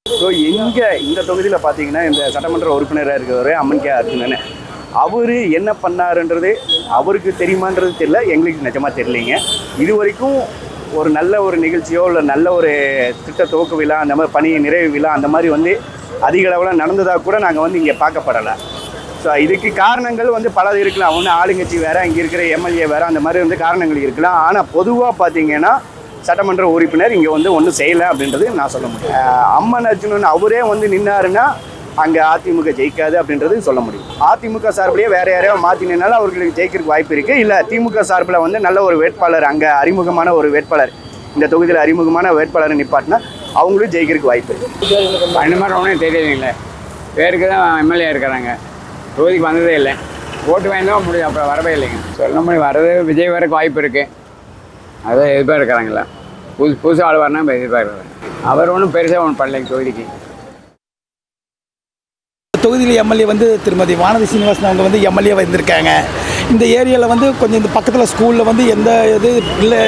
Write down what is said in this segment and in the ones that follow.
So இந்த தொகுதியில் பார்த்தீங்கன்னா இந்த சட்டமன்ற உறுப்பினராக இருக்கிறவர் அம்மன் கே அர்ஜுனன், அவர் என்ன பண்ணாருன்றது அவருக்கு தெரியுமான்றது தெரியல, எங்களுக்கு நிஜமாக தெரியலைங்க. இது வரைக்கும் ஒரு நல்ல ஒரு நிகழ்ச்சியோ இல்லை நல்ல ஒரு திட்ட துவக்க விழா, அந்த மாதிரி பணி நிறைவு விழா அந்த மாதிரி அதிக அளவில் நடந்ததாக கூட நாங்கள் இங்கே பார்க்கப்படலை. ஸோ இதுக்கு காரணங்கள் பல இருக்கலாம். ஒன்று ஆளுங்கட்சி வேறு, இங்கே இருக்கிற எம்எல்ஏ வேறு, அந்த மாதிரி காரணங்கள் இருக்கலாம். ஆனால் பொதுவாக பார்த்தீங்கன்னா சட்டமன்ற உறுப்பினர் இங்கே ஒன்றும் செய்யலை அப்படின்றது நான் சொல்ல முடியும். அம்மன் அர்ஜுனன் அவரே நின்னாருன்னா அங்கே அதிமுக ஜெயிக்காது அப்படின்றது சொல்ல முடியும். அதிமுக சார்பிலேயே வேறு யாரையோ மாற்றி நின்னாலும் அவர்களுக்கு ஜெயிக்கிறதுக்கு வாய்ப்பு இருக்குது. இல்லை திமுக சார்பில் நல்ல ஒரு வேட்பாளர், அங்கே அறிமுகமான ஒரு வேட்பாளர், இந்த தொகுதியில் அறிமுகமான வேட்பாளரை நிப்பாட்டினா அவங்களும் ஜெயிக்கிறதுக்கு வாய்ப்பு இருக்குது. அந்த மாதிரி ஒன்றும் தெரியாதுங்களே. பேருக்கு தான் எம்எல்ஏ இருக்கிறாங்க, தொகுதிக்கு வந்ததே இல்லை. ஓட்டு வாங்கிதான் முடியும், அப்புறம் வரவே இல்லைங்க. சொல்ல முடியும், வர்றது விஜய் வரக்கு வாய்ப்பு இருக்குது. அதை எதிர்பார்க்குறாங்களா, புதுசு ஆள் வரனா இப்போ எதிர்பார்க்குறாங்க. அவர் ஒன்றும் பெருசாக ஒன்றும் பண்ணலைங்க தொகுதிக்கு. தொகுதியில் எம்எல்ஏ திருமதி வானதி சீனிவாசன் அவங்க எம்எல்ஏ வந்திருக்காங்க. இந்த ஏரியாவில் கொஞ்சம் இந்த பக்கத்தில் ஸ்கூலில் எந்த இது இல்லை,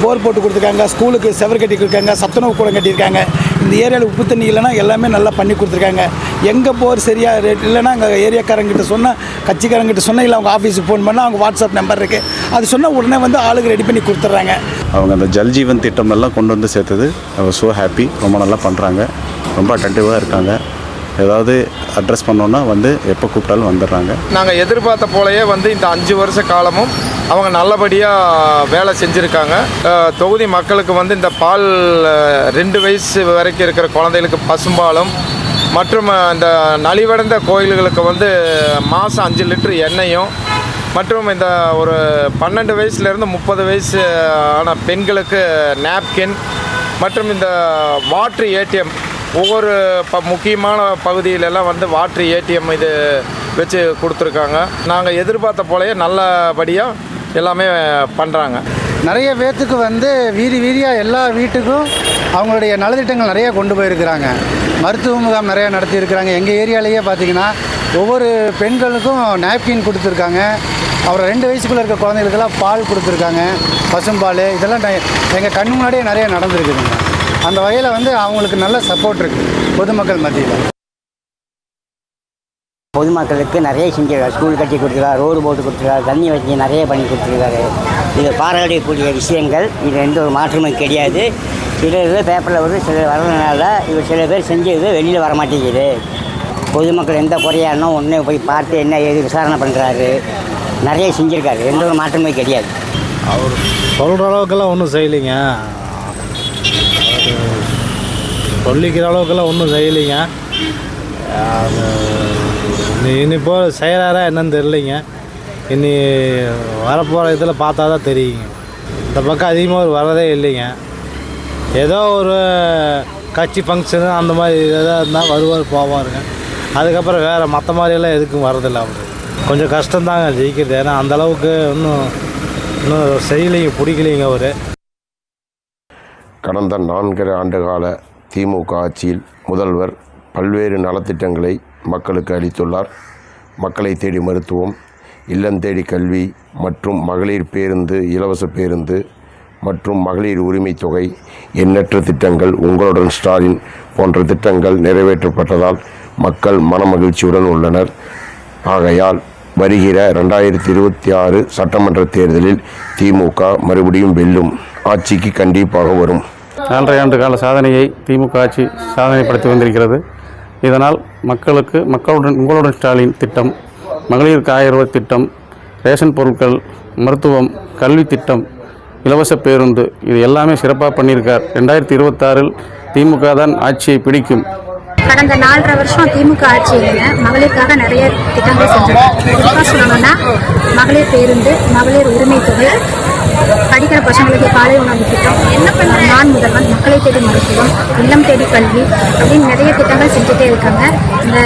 போர் போட்டு கொடுத்துருக்காங்க, ஸ்கூலுக்கு செவர் கட்டி கொடுத்துருக்காங்க, சத்துணவு கூடம் கட்டியிருக்காங்க. இந்த ஏரியாவில் உப்பு தண்ணி இல்லைன்னா எல்லாமே நல்லா பண்ணி கொடுத்துருக்காங்க. எங்கே போர் சரியாக ரேட் இல்லைன்னா அங்கே ஏரியாக்காரங்கிட்ட சொன்னால், கட்சிக்காரங்கிட்ட சொன்னால், இல்லை அவங்க ஆஃபீஸுக்கு ஃபோன் பண்ணால் அவங்க வாட்ஸ்அப் நம்பர் இருக்குது, அது சொன்னால் உடனே ஆளுக்கு ரெடி பண்ணி கொடுத்துட்றாங்க. அவங்க அந்த ஜல்ஜீவன் திட்டம் எல்லாம் கொண்டு சேர்த்தது அவர் ஸோ ஹாப்பி. ரொம்ப நல்லா பண்ணுறாங்க, ரொம்ப அட்டென்டிவாக இருக்காங்க. ஏதாவது அட்ரஸ் பண்ணோன்னா எப்போ கூப்பிட்டாலும் வந்துடுறாங்க. நாங்கள் எதிர்பார்த்த போலயே இந்த 5 வருஷ காலமும் அவங்க நல்லபடியாக வேலை செஞ்சுருக்காங்க. தொகுதி மக்களுக்கு இந்த பால் 2 வயசு வரைக்கும் இருக்கிற குழந்தைகளுக்கு பசும்பாலும் மற்றும் இந்த நலிவடைந்த கோயில்களுக்கு மாதம் 5 லிட்டர் எண்ணெயும் மற்றும் இந்த ஒரு 12 வயசுலேருந்து 30 வயசு ஆன பெண்களுக்கு நாப்கின் மற்றும் இந்த வாட்ரு ஏடிஎம் ஒவ்வொரு முக்கியமான பகுதியிலெல்லாம் வாட்ரு ஏடிஎம் இது வச்சு கொடுத்துருக்காங்க. நாங்கள் எதிர்பார்த்த போலயே நல்லபடியாக எல்லாமே பண்ணுறாங்க. நிறைய பேர்த்துக்கு வீதியாக எல்லா வீட்டுக்கும் அவங்களுடைய நலத்திட்டங்கள் நிறையா கொண்டு போயிருக்கிறாங்க. மருத்துவ முகாம் நிறையா நடத்தியிருக்கிறாங்க. எங்கள் ஏரியாலேயே பார்த்திங்கன்னா ஒவ்வொரு பெண்களுக்கும் நாப்கின் கொடுத்துருக்காங்க. அப்புறம் 2 வயசுக்குள்ளே இருக்க குழந்தைகளுக்கெல்லாம் பால் கொடுத்துருக்காங்க, பசும்பால். இதெல்லாம் எங்கள் கண் முன்னாடியே நிறைய நடந்துருக்குதுங்க. அந்த வகையில் அவங்களுக்கு நல்ல சப்போர்ட் இருக்குது பொதுமக்கள் மத்தியில். பொதுமக்களுக்கு நிறைய செஞ்சிருக்காரு. ஸ்கூல் கட்டி கொடுத்துருக்காரு, ரோடு போட்டு கொடுத்துருக்காரு, தண்ணி வச்சு நிறைய பண்ணி கொடுத்துருக்காரு. இது பாராட்டக்கூடிய விஷயங்கள். இது எந்த ஒரு மாற்றமும் கிடையாது. சில இது பேப்பரில் சில வரதுனால இவர் சில பேர் செஞ்சது வெளியில் வர மாட்டேங்குது. பொதுமக்கள் எந்த குறையானோ ஒன்றே போய் பார்த்து என்ன ஏது விசாரணை பண்ணுறாரு. நிறைய செஞ்சுருக்காரு, எந்த ஒரு மாற்றமே கிடையாது. அவர் சொல்கிற அளவுக்கெல்லாம் ஒன்றும் செய்யலைங்க, சொல்லிக்கிற அளவுக்கெல்லாம் ஒன்றும் செய்யலைங்க. இனிப்போ செய்கிறாரா என்னன்னு தெரியலைங்க. இனி வரப்போகிற இதில் பார்த்தா தான் தெரியுங்க. இந்த பக்கம் அதிகமாக வரதே இல்லைங்க. ஏதோ ஒரு கட்சி ஃபங்க்ஷனு அந்த மாதிரி எதாவது இருந்தால் வருவார் போவாருங்க. அதுக்கப்புறம் வேறு மற்ற மாதிரியெல்லாம் எதுக்கும் வரதில்லை. அவர் கொஞ்சம் கஷ்டம்தாங்க ஜெயிக்கிறது. ஏன்னா அந்தளவுக்கு இன்னும் செய்யலைங்க, பிடிக்கலைங்க. அவர் கடந்த 4 ஆண்டு கால திமுக ஆட்சியில் முதல்வர் பல்வேறு நலத்திட்டங்களை மக்களுக்கு அளித்துள்ளார். மக்களை தேடி மருத்துவம், இல்லம் தேடி கல்வி மற்றும் மகளிர் பேருந்து, இலவச பேருந்து மற்றும் மகளிர் உரிமை தொகை, எண்ணற்ற திட்டங்கள், உங்களுடன் ஸ்டாலின் போன்ற திட்டங்கள் நிறைவேற்றப்பட்டதால் மக்கள் மனமகிழ்ச்சியுடன் உள்ளனர். ஆகையால் வருகிற 2026 சட்டமன்ற தேர்தலில் திமுக மறுபடியும் வெல்லும், ஆட்சிக்கு கண்டிப்பாக வரும். 4.5 ஆண்டு கால சாதனையை திமுக ஆட்சி சாதனைப்படுத்தி வந்திருக்கிறது. இதனால் மக்களுக்கு உங்களுடன் ஸ்டாலின் திட்டம், மகளிருக்கு 1000 ரூபாய் திட்டம், ரேஷன் பொருட்கள், மருத்துவம், கல்வி திட்டம், இலவச பேருந்து, இது எல்லாமே சிறப்பாக பண்ணியிருக்கார். 2026 திமுக தான் ஆட்சியை பிடிக்கும். கடந்த 4.5 வருஷம் திமுக ஆட்சியில் மகளிருக்காக நிறைய திட்டங்கள் செஞ்சிருக்காங்க. சொல்லணும்னா மகளிர் பேருந்து, மகளிர் உரிமை தொகை, படிக்கிற பசங்களுக்கு காலை உணவு திட்டம், நான் முதல்வன், மக்களை தேடி மருத்துவம், இல்லம் தேடி கல்வி அப்படின்னு நிறைய திட்டங்கள் செஞ்சுட்டே இருக்காங்க. இந்த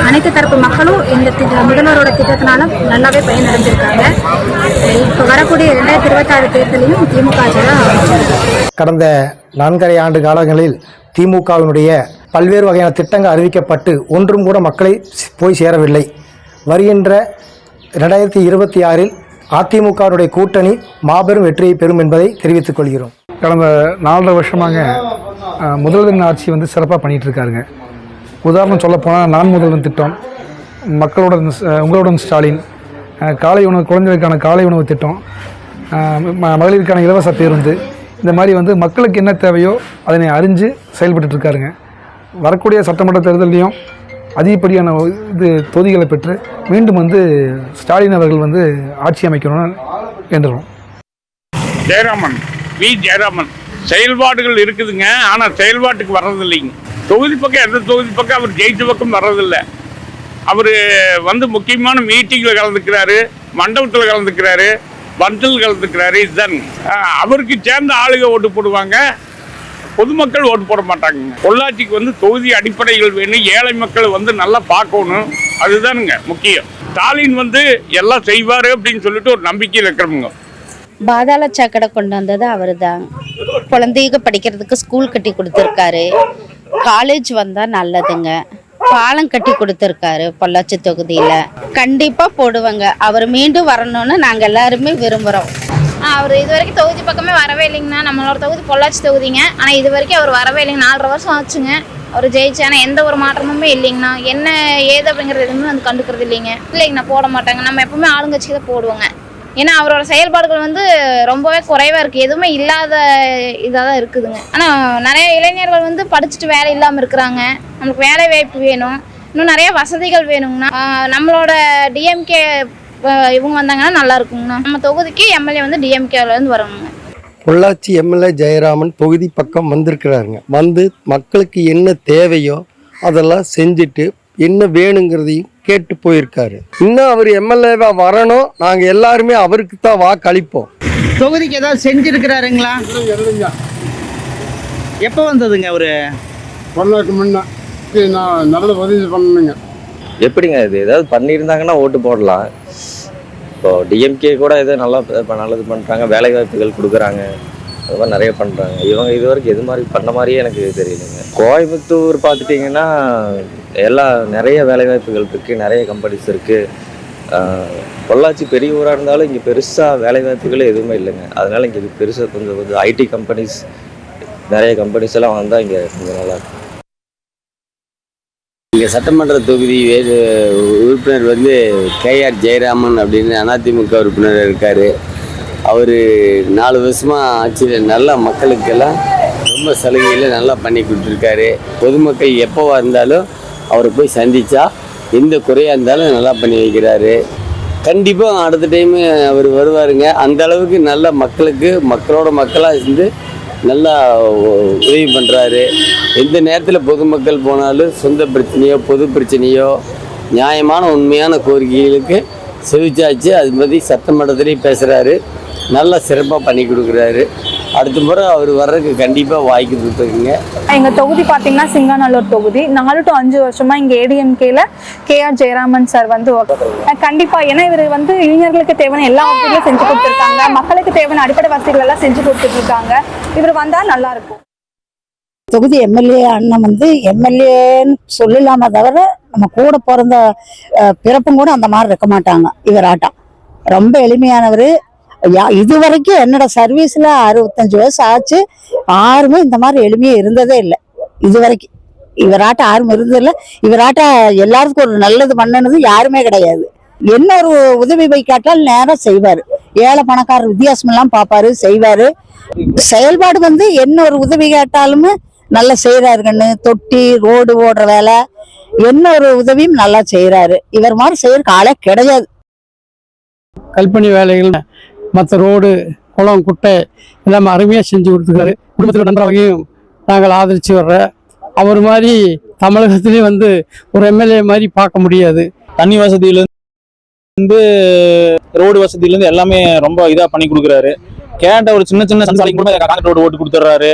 அனைத்து தரப்பு மக்களும் இந்த முதல்வரோட திட்டத்தினால நல்லாவே பயனடைஞ்சிருக்காங்க. இப்போ வரக்கூடிய 2026 தேர்தலையும் திமுக ஆட்சி தான். கடந்த 4.5 ஆண்டு காலங்களில் திமுகவினுடைய பல்வேறு வகையான திட்டங்கள் அறிவிக்கப்பட்டு ஒன்றும் கூட மக்களை போய் சேரவில்லை. வருகின்ற 2026 அதிமுகவுடைய கூட்டணி மாபெரும் வெற்றியை பெறும் என்பதை தெரிவித்துக் கொள்கிறோம். கடந்த 4.5 வருஷமாக முதல்வரின் ஆட்சி வந்து சிறப்பாக பண்ணிகிட்டு இருக்காருங்க. உதாரணம் சொல்லப்போனால் நான் முதல்வன் திட்டம், மக்களுடன் உங்களுடன் ஸ்டாலின், காலை உணவு குழந்தைகளுக்கான காலை உணவு திட்டம், மகளிருக்கான இலவச பேருந்து, இந்த மாதிரி வந்து மக்களுக்கு என்ன தேவையோ அதனை அறிஞ்சு செயல்பட்டு இருக்காருங்க. வரக்கூடிய சட்டமன்ற தேர்தலையும் அதிகப்படியான தொகுதிகளை பெற்று மீண்டும் வந்து ஸ்டாலின் அவர்கள் வந்து ஆட்சி அமைக்கணும்னு வேண்டுறோம். ஜெயராமன், வி ஜெயராமன் செயல்பாடுகள் இருக்குதுங்க, ஆனால் செயல்பாட்டுக்கு வர்றதில்லைங்க. தொகுதி பக்கம் எந்த தொகுதி பக்கம் அவர் ஜெயிச்ச பக்கம் வர்றதில்லை. அவர் வந்து முக்கியமான மீட்டிங்கில் கலந்துக்கிறாரு, மண்டபத்தில் கலந்துக்கிறாரு, பந்தல் கலந்துக்கிறாரு. இதுதான் அவருக்கு சேர்ந்த ஆளுங்க ஓட்டு போடுவாங்க, பொதுமக்கள் ஓட்டு போட மாட்டாங்க. பொள்ளாச்சிக்கு வந்து தொகுதி அடிப்படைகள் வேணும், ஏழை மக்கள் வந்து நல்லா பார்க்கணும், அதுதானுங்க முக்கியம். ஸ்டாலின் வந்து எல்லாம் செய்வார் அப்படின்னு சொல்லிட்டு ஒரு நம்பிக்கையில் இருக்கிறவங்க. பாதாள சாக்கடை கொண்டு வந்தது அவர் தான். குழந்தைங்க படிக்கிறதுக்கு ஸ்கூல் கட்டி கொடுத்துருக்காரு, காலேஜ் வந்தால் நல்லதுங்க. பாலம் கட்டி கொடுத்துருக்காரு பொள்ளாச்சி தொகுதியில். கண்டிப்பாக போடுவாங்க, அவர் மீண்டும் வரணும்னு நாங்கள் எல்லாருமே விரும்புகிறோம். அவர் இது வரைக்கும் தொகுதி பக்கமே வரவே இல்லைங்கண்ணா. நம்மளோட தொகுதி பொள்ளாச்சி தொகுதிங்க, ஆனால் இது வரைக்கும் அவர் வரவே இல்லைங்க. 4.5 வருஷம் ஆச்சுங்க அவர் ஜெயிச்சு, ஆனால் எந்த ஒரு மாற்றமுமே இல்லைங்கண்ணா. என்ன ஏது அப்படிங்கிறது எதுவுமே வந்து கண்டுக்கிறது இல்லைங்கண்ணா. போட மாட்டாங்க. நம்ம எப்பவுமே ஆளுங்கட்சிக்கு தான் போடுவோங்க. ஏன்னா அவரோட செயல்பாடுகள் வந்து ரொம்பவே குறைவாக இருக்குது, எதுவுமே இல்லாத இதாக தான் இருக்குதுங்க. ஆனால் நிறைய இளைஞர்கள் வந்து படிச்சுட்டு வேலை இல்லாமல் இருக்கிறாங்க. நம்மளுக்கு வேலை வாய்ப்பு வேணும், இன்னும் நிறைய வசதிகள் வேணுங்கண்ணா. நம்மளோட டிஎம்கே இவங்க வந்தாங்கன்னா நல்லா இருக்குங்கண்ணா. நம்ம தொகுதிக்கு எம்எல்ஏ வந்து டிஎம்கேலேருந்து வரணுங்க. பொள்ளாச்சி எம்எல்ஏ ஜெயராமன் தொகுதி பக்கம் வந்திருக்கிறாருங்க. வந்து மக்களுக்கு என்ன தேவையோ அதெல்லாம் செஞ்சுட்டு என்ன வேணுங்கிறதையும் கேட்டு போயிருக்காரு. இன்னும் அவர் எம்எல்ஏவா வரணும், நாங்கள் எல்லாருமே அவருக்கு தான் வாக்களிப்போம். தொகுதிக்கு ஏதாவது செஞ்சிருக்கிறாருங்களா? எப்போ வந்ததுங்க அவரு? பொண்ணாக்கு முன்ன நான் நல்ல உதவி பண்ணணுங்க. எப்படிங்க இது ஏதாவது பண்ணியிருந்தாங்கன்னா ஓட்டு போடலாம். இப்போ டிஎம்கே கூட எதோ நல்லா நல்லது பண்ணுறாங்க, வேலை வாய்ப்புகள் கொடுக்குறாங்க, அது மாதிரி நிறைய பண்ணுறாங்க. இவங்க இது வரைக்கும் எது மாதிரி பண்ண மாதிரியே எனக்கு தெரியலைங்க. கோயம்புத்தூர் பார்த்துட்டிங்கன்னா நிறைய வேலை வாய்ப்புகள் இருக்குது, நிறைய கம்பெனிஸ் இருக்குது. பொள்ளாச்சி பெரிய ஊராக இருந்தாலும் இங்கே பெருசாக வேலை வாய்ப்புகள் எதுவுமே இல்லைங்க. அதனால் இங்கே பெருசாக கொஞ்சம் ஐடி கம்பெனிஸ், நிறைய கம்பெனிஸ் எல்லாம் வந்தால் இங்கே கொஞ்சம் நல்லாயிருக்கும். இங்கே சட்டமன்ற தொகுதி உறுப்பினர் வந்து கேஆர் ஜெயராமன் அப்படின்னு அதிமுக உறுப்பினர் இருக்கார். அவர் 4 வருஷமாக ஆட்சியில் நல்லா மக்களுக்கெல்லாம் ரொம்ப சலுகையில் நல்லா பண்ணி கொடுத்துருக்காரு. பொதுமக்கள் எப்போவா இருந்தாலும் அவரை போய் சந்தித்தா எந்த குறையாக இருந்தாலும் நல்லா பண்ணி வைக்கிறாரு. கண்டிப்பாக அடுத்த டைமு அவர் வருவாருங்க. அந்த அளவுக்கு நல்ல மக்களுக்கு மக்களோட மக்களாக இருந்து நல்லா உதவி பண்ணுறாரு. எந்த நேரத்தில் பொதுமக்கள் போனாலும் சொந்த பிரச்சனையோ பொது பிரச்சனையோ நியாயமான உண்மையான கோரிக்கைகளுக்கு செவிச்சாச்சு அது மாதிரி சட்டமன்றத்திலையும் பேசுகிறாரு, நல்லா சிறப்பாக பண்ணி கொடுக்குறாரு. அடுத்த முறை அவர் வர்றதுக்கு கண்டிப்பாக வாய்க்கு கொடுத்துருக்குங்க. எங்கள் தொகுதி பார்த்தீங்கன்னா சிங்காநல்லூர் தொகுதி. 4 to 5 வருஷமாக இங்கே ஏடிஎம்கேல கேஆர் ஜெயராமன் சார் வந்து கண்டிப்பாக, ஏன்னா இவர் வந்து இளைஞர்களுக்கு தேவையான எல்லா வசதிகளும் செஞ்சு கொடுத்துருக்காங்க, மக்களுக்கு தேவையான அடிப்படை வசதிகள் எல்லாம் செஞ்சு கொடுத்துட்ருக்காங்க. இவர் வந்தால் நல்லாயிருக்கும். தொகுதி எம்எல்ஏ அண்ணன் வந்து எம்எல்ஏன்னு சொல்லலாம தவிர நம்ம கூட பிறந்த பிறப்பும் கூட அந்த மாதிரி இருக்க மாட்டாங்க. இவர் ஆட்டம் ரொம்ப எளிமையானவர். இது வரைக்கும் என்னோட சர்வீஸில் 65 வயசு ஆச்சு, யாருமே இந்த மாதிரி எளிமையாக இருந்ததே இல்லை. இது வரைக்கும் இவராட்டம் யாரும் இருந்ததில்லை. இவராட்டம் எல்லாருக்கும் ஒரு நல்லது பண்ணனது யாருமே கிடையாது. என்ன ஒரு உதவி போய் கேட்டால் நேரம் செய்வார். ஏழை பணக்காரர் வித்தியாசமெல்லாம் பார்ப்பாரு, செய்வார். செயல்பாடு வந்து என்ன ஒரு உதவி கேட்டாலுமே நல்லா செய்கிறாருங்கன்னு. தொட்டி ரோடு ஓடுற வேலை என்ன ஒரு உதவியும் நல்லா செய்கிறாரு. இவர் மாதிரி செய்யறதுக்கு ஆளே கிடையாது. கல்பனி வேலைகள், மற்ற ரோடு குளம் குட்டை எல்லாமே அருமையாக செஞ்சு கொடுத்துருக்காரு. குடும்பத்தில் நன்றாகவும் நாங்கள் ஆதரித்து வர்ற அவர் மாதிரி தமிழகத்திலேயே வந்து ஒரு எம்எல்ஏ மாதிரி பார்க்க முடியாது. தண்ணி வசதியிலேருந்து ரோடு வசதியிலேருந்து எல்லாமே ரொம்ப இதாக பண்ணி கொடுக்குறாரு. கேட்ட ஒரு சின்ன சின்ன சந்தாலைக்கு கூட காங்கிரீட் ரோடு ஓட்டு கொடுத்துட்றாரு.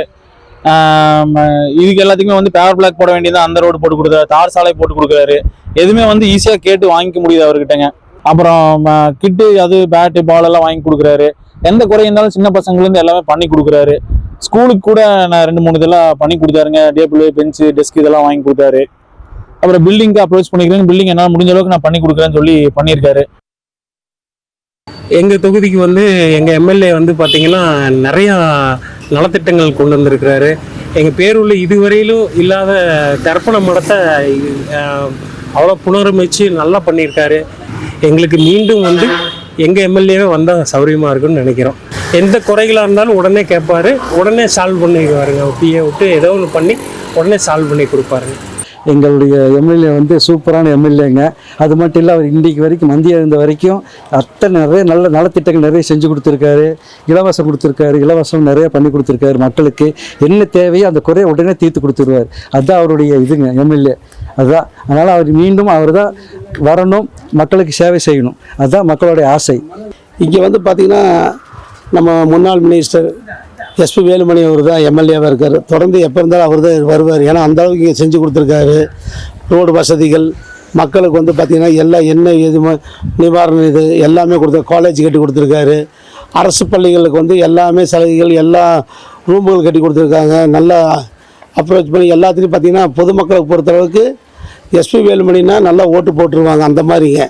இதுக்கு எல்லாத்துக்குமே வந்து பேவர் பிளாக் போட வேண்டியது அந்த ரோடு போட்டு கொடுக்குறாரு, தார் சாலை போட்டு கொடுக்குறாரு. எதுவுமே வந்து ஈஸியாக கேட்டு வாங்கிக்க முடியுது அவர்கிட்டங்க. அப்புறம் கிட்டு அது பேட்டு பால் எல்லாம் வாங்கி கொடுக்குறாரு. எந்த குறை இருந்தாலும் சின்ன பசங்கள்லேருந்து எல்லாமே பண்ணி கொடுக்குறாரு. ஸ்கூலுக்கு கூட நான் 2-3 இதெல்லாம் பண்ணி கொடுத்தாருங்க. டேபிள் பெஞ்சு டெஸ்க் இதெல்லாம் வாங்கி கொடுத்தாரு. அப்புறம் பில்டிங்க்கு அப்ரோச் பண்ணிக்கிறேன், பில்டிங் என்னால் முடிஞ்ச அளவுக்கு நான் பண்ணி கொடுக்குறேன்னு சொல்லி பண்ணியிருக்காரு. எங்கள் தொகுதிக்கு வந்து எங்கள் எம்எல்ஏ வந்து பார்த்திங்கன்னா நிறையா நலத்திட்டங்கள் கொண்டு வந்திருக்கிறாரு. எங்கள் பேரூரில் இதுவரையிலும் இல்லாத தர்ப்பண மடத்தை அவ்வளோ புனரமைச்சு நல்லா பண்ணியிருக்காரு. எங்களுக்கு மீண்டும் வந்து எங்கள் எம்எல்ஏவே வந்தால் சௌகரியமாக இருக்குன்னு நினைக்கிறோம். எந்த குறைகளாக இருந்தாலும் உடனே கேட்பாரு, உடனே சால்வ் பண்ணிக்குவாருங்க. பிஏ விட்டு ஏதோ ஒன்று பண்ணி உடனே சால்வ் பண்ணி கொடுப்பாருங்க. எங்களுடைய எம்எல்ஏ வந்து சூப்பரான எம்எல்ஏங்க. அது மட்டும் இல்லை, அவர் இன்றைக்கு வரைக்கும் மந்தியம் இருந்த வரைக்கும் நிறைய நல்ல நலத்திட்டங்கள் நிறைய செஞ்சு கொடுத்துருக்காரு. இலவசம் கொடுத்துருக்காரு, இலவசம் நிறைய பண்ணி கொடுத்துருக்காரு. மக்களுக்கு என்ன தேவையோ அந்த குறையை உடனே தீர்த்து கொடுத்துருவார். அதுதான் அவருடைய இதுங்க எம்எல்ஏ. அதுதான், அதனால் அவர் மீண்டும் அவர் தான் வரணும், மக்களுக்கு சேவை செய்யணும். அதுதான் மக்களுடைய ஆசை. இங்கே வந்து பார்த்திங்கன்னா நம்ம முன்னாள் மினிஸ்டர் எஸ்பி வேலுமணி அவர் தான் எம்எல்ஏவாக இருக்கார். தொடர்ந்து எப்போ இருந்தாலும் அவர் தான் வருவார். ஏன்னா அந்த அளவுக்கு இங்கே செஞ்சு கொடுத்துருக்காரு. ரோடு வசதிகள் மக்களுக்கு வந்து பார்த்திங்கன்னா எல்லாம் என்ன எதுவுமே நிவாரணம் இது எல்லாமே காலேஜ் கட்டி கொடுத்துருக்காரு. அரசு பள்ளிகளுக்கு வந்து எல்லாமே சலுகைகள் எல்லா ரூமுகள் கட்டி கொடுத்துருக்காங்க. நல்லா அப்ரோச் பண்ணி எல்லாத்துலேயும் பார்த்திங்கன்னா பொதுமக்களுக்கு பொறுத்தளவுக்கு எஸ்பி வேலுமணினா நல்லா ஓட்டு போட்டுருவாங்க. அந்த மாதிரிங்க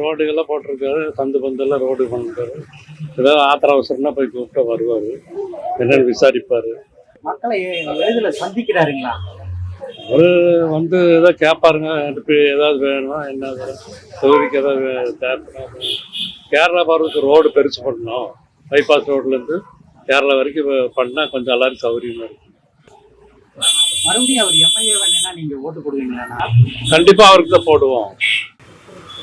ரோடுகள்லாம் போட்டிருக்காரு, பந்தெல்லாம் ரோடு பண்ணிருக்காரு. ஏதாவது ஆத்திர அவசரம்னா போய் கூப்பிட்டா வருவார், என்னன்னு விசாரிப்பார். மக்களை எளிதில் சந்திக்கிறாருங்களா? அவர் வந்து ஏதாவது கேட்பாருங்க, ஏதாவது வேணுமா, என்ன தொகுதிக்கு ஏதாவது தேவைப்படும். கேரளா போகிறதுக்கு ரோடு பெருசு பண்ணணும், பைபாஸ் ரோட்லேருந்து கேரளா வரைக்கும் பண்ணால் கொஞ்சம் எல்லாரும் சௌகரியமாக இருக்கும். மறுபடியும் அவர் எம்எல்ஏ வேணும்னா நீங்கள் ஓட்டு போடுவீங்களா? கண்டிப்பாக அவருக்கு தான் போடுவோம்.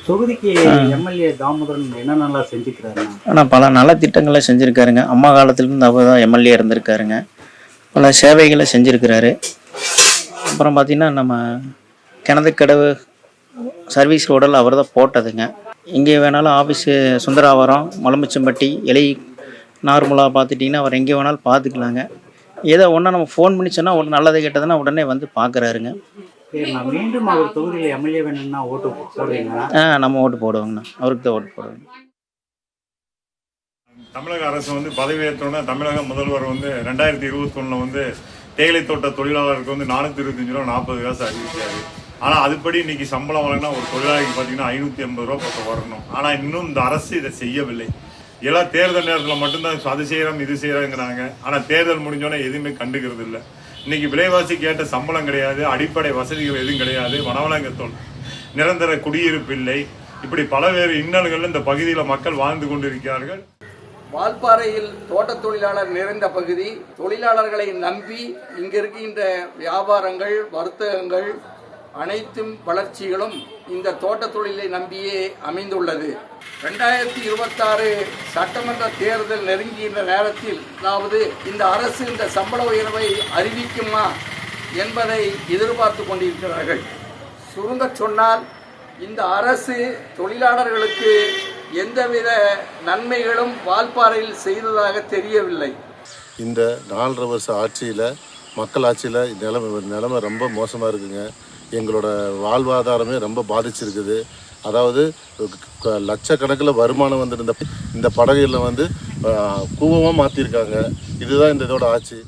தொகுதிக்கு எம்எல்ஏ தாமோதரன் என்னென்னலாம் செஞ்சுக்கிறாரு? ஆனால் பல நலத்திட்டங்களை செஞ்சுருக்காருங்க. அம்மா காலத்துலேருந்து அவர் தான் எம்எல்ஏ இருந்திருக்காருங்க. பல சேவைகளை செஞ்சுருக்கிறாரு. அப்புறம் பார்த்திங்கன்னா நம்ம கிணத்துக்கடவு சர்வீஸ் ரோடில் அவர் தான் போட்டதுங்க. எங்கே வேணாலும் ஆஃபீஸு சுந்தராவரம், மலம்பச்சம்பட்டி, எலி நார்மலாக பார்த்துட்டிங்கன்னா அவர் எங்கே வேணாலும் பார்த்துக்கலாங்க. ஏதோ ஒன்றா நம்ம ஃபோன் பண்ணி சொன்னால் ஒரு நல்லது கேட்டதுன்னா உடனே வந்து பார்க்குறாருங்க. மீண்டும் அவர் தொகுதியில் எம்எல்ஏ வேணும்னா ஓட்டு போடுவீங்களா? நம்ம ஓட்டு போடுவோங்கண்ணா, அவருக்கு தான் ஓட்டு போடுவோங்க. தமிழக அரசு வந்து பதவியேற்றோன்னா தமிழக முதல்வர் வந்து 2021 வந்து தேயிலை தோட்ட தொழிலாளருக்கு வந்து 425 ரூபா 40 காசு அறிவிச்சாரு. ஆனால் அதுபடி இன்னைக்கு சம்பளம் வழங்கினா ஒரு தொழிலாளிக்கு பார்த்தீங்கன்னா 580 ரூபா பக்கம் வரணும். ஆனால் இன்னும் இந்த அரசு இதை செய்யவில்லை. எல்லாம் தேர்தல் நேரத்தில் மட்டும்தான் அது செய்கிறோம் இது செய்கிறோங்கிறாங்க. ஆனால் தேர்தல் முடிஞ்சோன்னே எதுவுமே கண்டுக்கிறது இல்லை. இன்னைக்கு விலைவாசி கேட்ட சம்பளம் கிடையாது, அடிப்படை வசதிகள் எதுவும் கிடையாது, வனவளங்கத்தோல் நிரந்தர குடியிருப்பு இல்லை. இப்படி பலவேறு இன்னல்கள் இந்த பகுதியில் மக்கள் வாழ்ந்து கொண்டிருக்கிறார்கள். வால்பாறையில் தோட்ட தொழிலாளர் நிறைந்த பகுதி. தொழிலாளர்களை நம்பி இங்கு இருக்கின்ற வியாபாரங்கள், வர்த்தகங்கள் அனைத்தும் வளர்ச்சிகளும் இந்த தோட்ட தொழிலை நம்பியே அமைந்துள்ளது. 2026 சட்டமன்ற தேர்தல் நெருங்கின்ற நேரத்தில், அதாவது இந்த அரசு இந்த சம்பள உயர்வை அறிவிக்குமா என்பதை எதிர்பார்த்து கொண்டிருக்கிறார்கள். சுருங்க சொன்னால், இந்த அரசு தொழிலாளர்களுக்கு எந்தவித நன்மைகளும் வால்பாறையில் செய்ததாக தெரியவில்லை. இந்த 4.5 வருஷ ஆட்சியில், மக்கள் ஆட்சியில் நிலைமை ரொம்ப மோசமாக இருக்குங்க. எங்களோட வாழ்வாதாரமே ரொம்ப பாதிச்சிருக்குது. அதாவது லட்சக்கணக்கில் வருமானம் வந்துட்டு இந்த படகுகளில் வந்து கூவமாக மாற்றிருக்காங்க. இதுதான் இந்த இதோட ஆட்சி.